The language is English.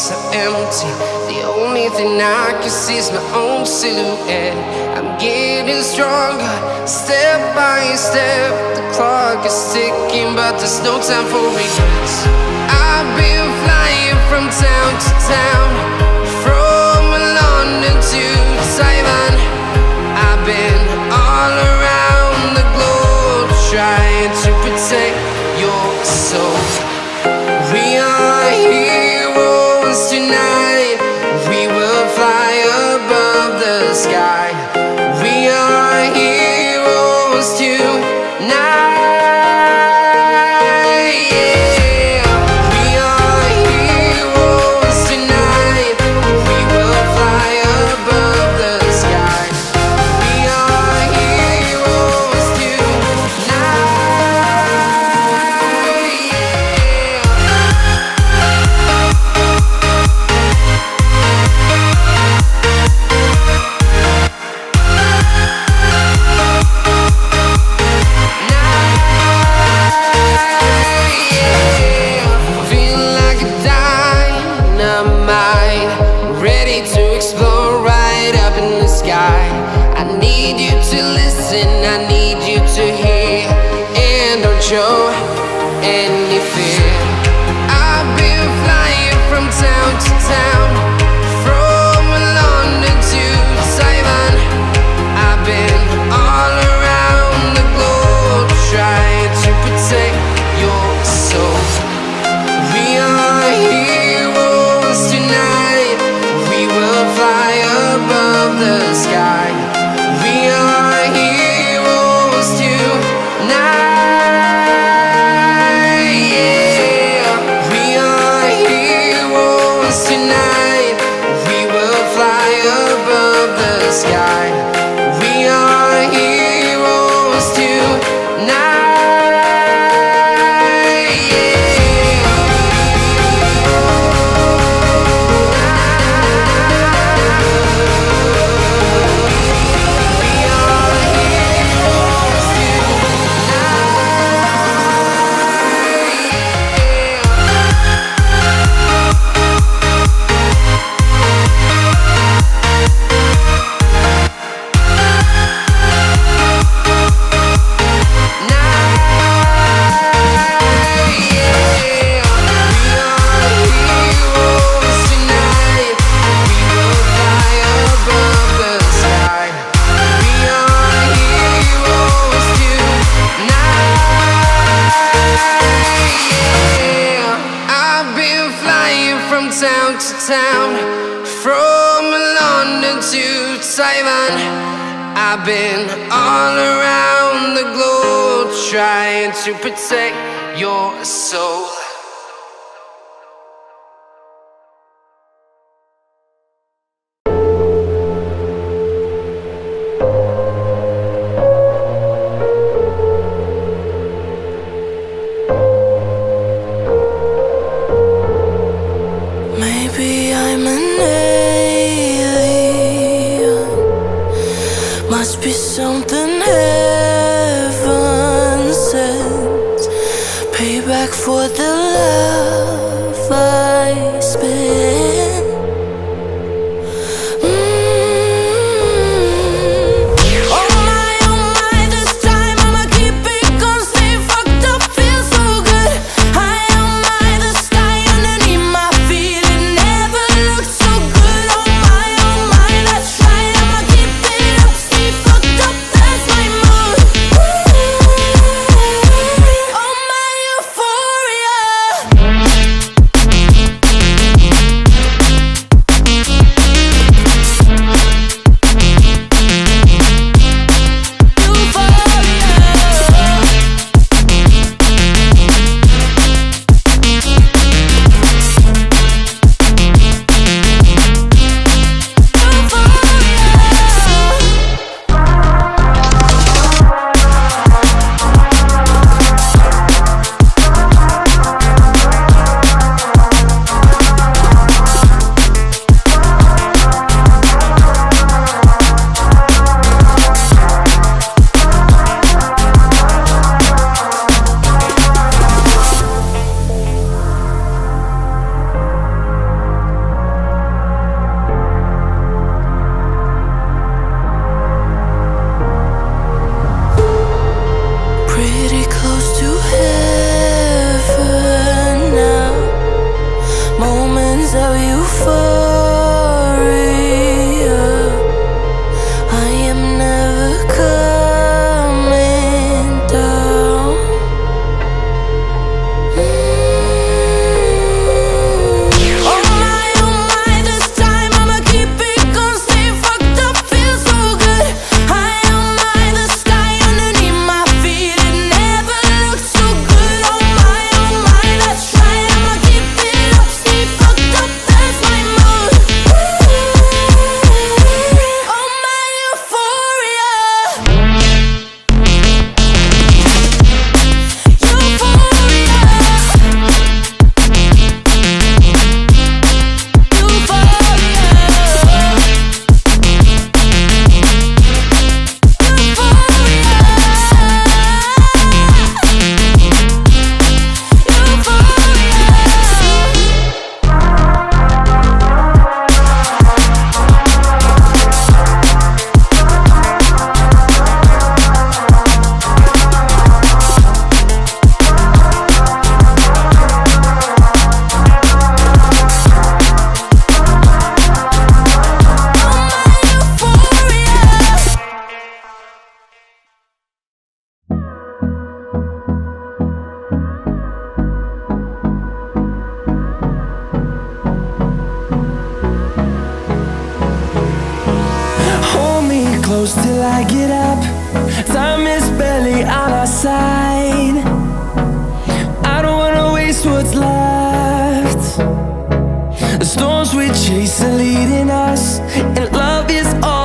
so empty. The only thing I can see is my own silhouette. I'm getting stronger, step by step. The clock is ticking, but there's no time for regrets. I've been flying from town to town, from London to Taiwan. I've been all around the globe, trying to protect your soul. We are heroes tonight. We will fly above the sky. We are heroes tonight. Show any fear. I've been flying from town to town, from London to Taiwan. I've been all around the globe, trying to protect your soul. We are heroes tonight. We will fly above the sky. We are heroes tonight. Town to town, from London to Taiwan. I've been all around the globe, trying to protect your soul. Maybe I'm an alien. Must be something heaven sent. Payback for the love I spent. close till I get up. Time is barely on our side. I don't wanna waste what's left. The storms we chase are leading us, and love is all